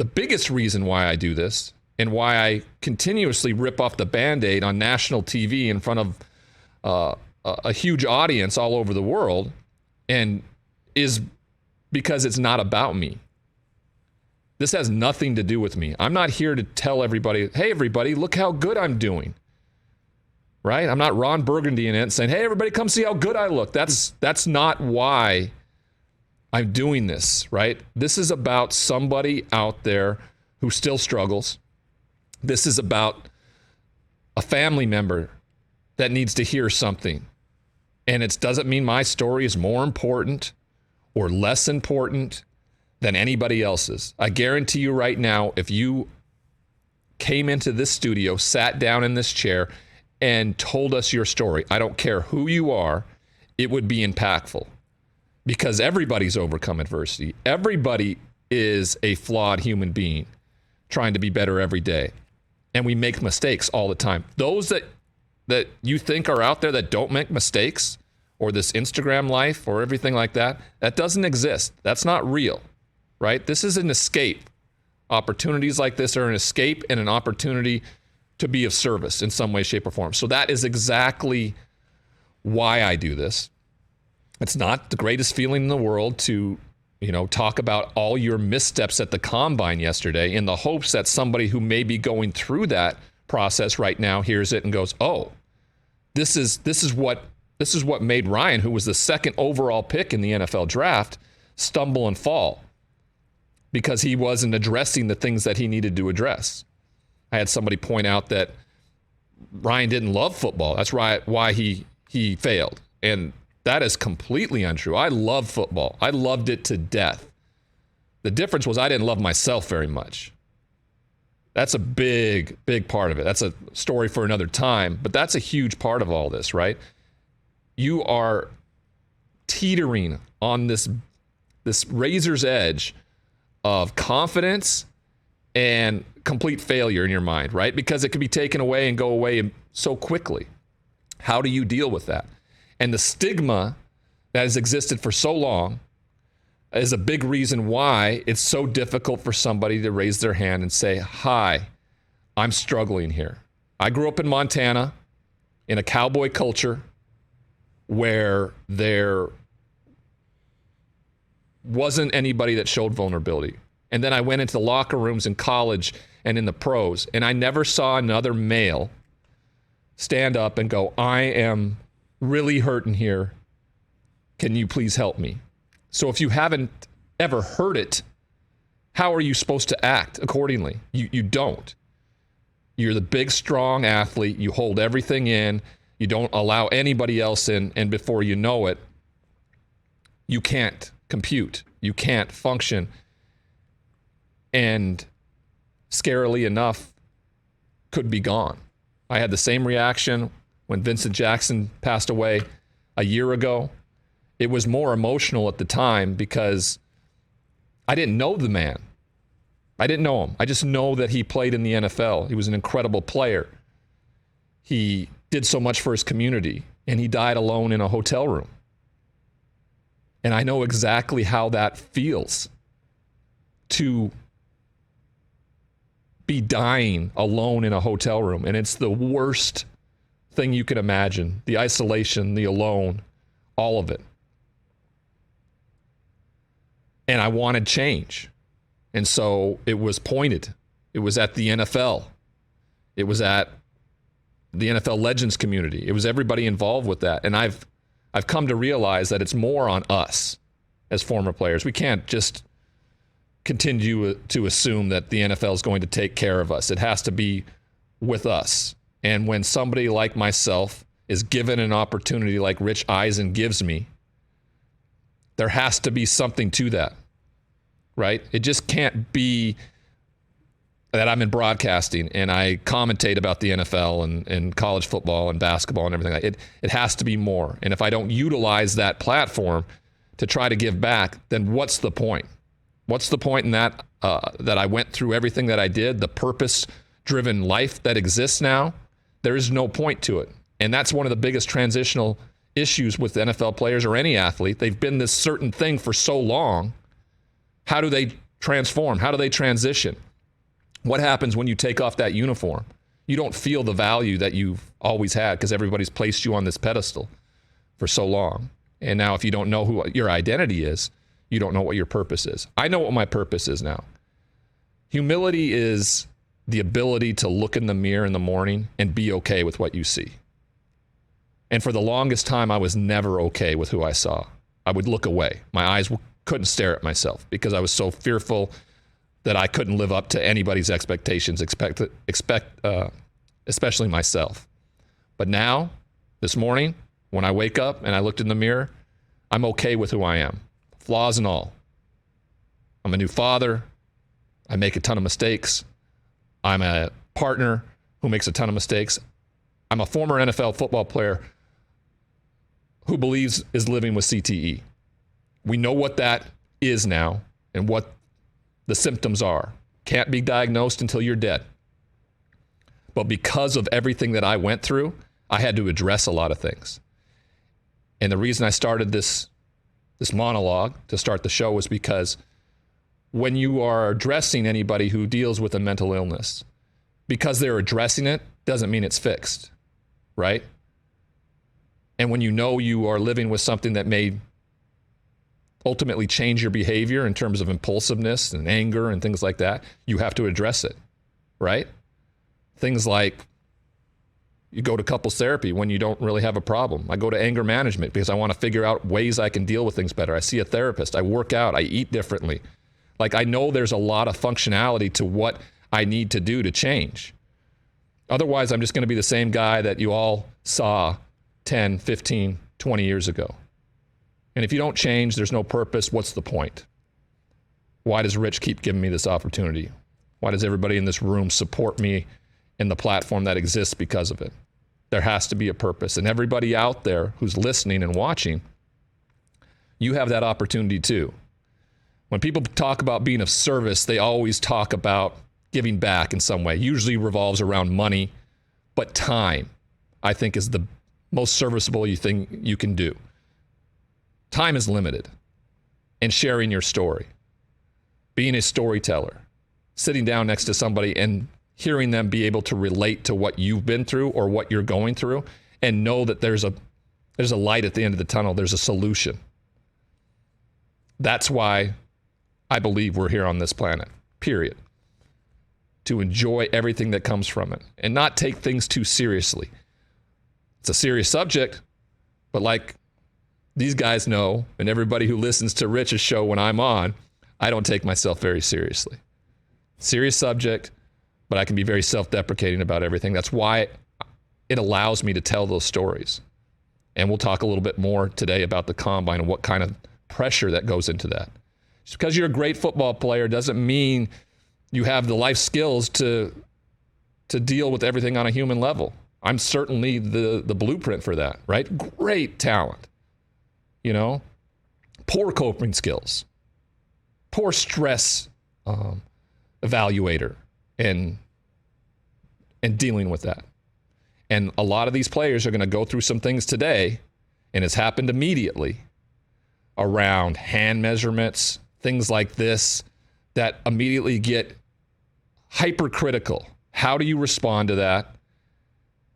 the biggest reason why I do this and why I continuously rip off the Band-Aid on national TV in front of a huge audience all over the world and is because it's not about me. This has nothing to do with me. I'm not here to tell everybody, hey, everybody, look how good I'm doing. Right? I'm not Ron Burgundy in it saying, hey, everybody, come see how good I look. That's not why I'm doing this, right? This is about somebody out there who still struggles. This is about a family member that needs to hear something. And it doesn't mean my story is more important or less important than anybody else's. I guarantee you right now, if you came into this studio, sat down in this chair, and told us your story, I don't care who you are, it would be impactful. Because everybody's overcome adversity. Everybody is a flawed human being trying to be better every day. And we make mistakes all the time. Those that you think are out there that don't make mistakes, or this Instagram life or everything like that, that doesn't exist. That's not real, right? This is an escape. Opportunities like this are an escape and an opportunity to be of service in some way, shape, or form. So that is exactly why I do this. It's not the greatest feeling in the world to, talk about all your missteps at the combine yesterday in the hopes that somebody who may be going through that process right now hears it and goes, oh, this is what made Ryan, who was the second overall pick in the NFL draft, stumble and fall because he wasn't addressing the things that he needed to address. I had somebody point out that Ryan didn't love football. That's why he failed. And that is completely untrue. I love football. I loved it to death. The difference was I didn't love myself very much. That's a big, big part of it. That's a story for another time, but that's a huge part of all this, right? You are teetering on this razor's edge of confidence and complete failure in your mind, right? Because it can be taken away and go away so quickly. How do you deal with that? And the stigma that has existed for so long is a big reason why it's so difficult for somebody to raise their hand and say, hi, I'm struggling here. I grew up in Montana in a cowboy culture where there wasn't anybody that showed vulnerability. And then I went into the locker rooms in college and in the pros, and I never saw another male stand up and go, I am really hurting here. Can you please help me? So if you haven't ever heard it, how are you supposed to act accordingly? You don't. You're the big, strong athlete. You hold everything in. You don't allow anybody else in. And before you know it, you can't compute. You can't function. And scarily enough, could be gone. I had the same reaction when Vincent Jackson passed away a year ago. It was more emotional at the time because I didn't know the man. I didn't know him. I just know that he played in the NFL. He was an incredible player. He did so much for his community, and he died alone in a hotel room. And I know exactly how that feels to be dying alone in a hotel room. And it's the worst thing you can imagine. The isolation, the alone, all of it. And I wanted change. And so it was pointed. It was at the NFL. It was at the NFL Legends community. It was everybody involved with that. And I've come to realize that it's more on us as former players. We can't just continue to assume that the NFL is going to take care of us. It has to be with us. And when somebody like myself is given an opportunity like Rich Eisen gives me, there has to be something to that, right? It just can't be that I'm in broadcasting and I commentate about the NFL and college football and basketball and everything like that. It has to be more. And if I don't utilize that platform to try to give back, then what's the point? What's the point in that, that I went through everything that I did, the purpose-driven life that exists now? There is no point to it. And that's one of the biggest transitional issues with NFL players or any athlete. They've been this certain thing for so long. How do they transform? How do they transition? What happens when you take off that uniform? You don't feel the value that you've always had because everybody's placed you on this pedestal for so long. And now if you don't know who your identity is, you don't know what your purpose is. I know what my purpose is now. Humility is the ability to look in the mirror in the morning and be okay with what you see. And for the longest time, I was never okay with who I saw. I would look away. My eyes couldn't stare at myself because I was so fearful that I couldn't live up to anybody's expectations, especially myself. But now, this morning, when I wake up and I looked in the mirror, I'm okay with who I am, flaws and all. I'm a new father. I make a ton of mistakes. I'm a partner who makes a ton of mistakes. I'm a former NFL football player who believes is living with CTE. We know what that is now and what the symptoms are. Can't be diagnosed until you're dead. But because of everything that I went through, I had to address a lot of things. And the reason I started this monologue to start the show was because when you are addressing anybody who deals with a mental illness, because they're addressing it doesn't mean it's fixed, right? And when you know you are living with something that may ultimately change your behavior in terms of impulsiveness and anger and things like that, you have to address it, right? Things like you go to couples therapy when you don't really have a problem. I go to anger management because I want to figure out ways I can deal with things better. I see a therapist. I work out. I eat differently. Like, I know there's a lot of functionality to what I need to do to change. Otherwise, I'm just going to be the same guy that you all saw 10, 15, 20 years ago. And if you don't change, there's no purpose. What's the point? Why does Rich keep giving me this opportunity? Why does everybody in this room support me in the platform that exists because of it? There has to be a purpose. And everybody out there who's listening and watching, you have that opportunity too. When people talk about being of service, they always talk about giving back in some way. Usually revolves around money, but time, I think, is the most serviceable thing you can do. Time is limited. And sharing your story, being a storyteller, sitting down next to somebody and hearing them be able to relate to what you've been through or what you're going through and know that there's a light at the end of the tunnel. There's a solution. That's why I believe we're here on this planet, period. To enjoy everything that comes from it and not take things too seriously. It's a serious subject, but like these guys know, and everybody who listens to Rich's show when I'm on, I don't take myself very seriously. Serious subject, but I can be very self-deprecating about everything. That's why it allows me to tell those stories. And we'll talk a little bit more today about the combine and what kind of pressure that goes into that. Just because you're a great football player doesn't mean you have the life skills to deal with everything on a human level. I'm certainly the blueprint for that, right? Great talent, poor coping skills, poor stress evaluator, and dealing with that. And a lot of these players are going to go through some things today, and it's happened immediately, around hand measurements, things like this, that immediately get hypercritical. How do you respond to that?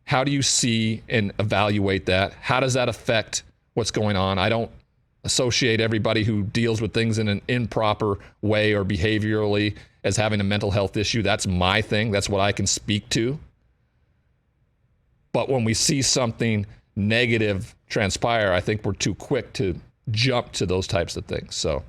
How do you see and evaluate that? How does that affect what's going on? I don't associate everybody who deals with things in an improper way or behaviorally as having a mental health issue. That's my thing. That's what I can speak to. But when we see something negative transpire, I think we're too quick to jump to those types of things. So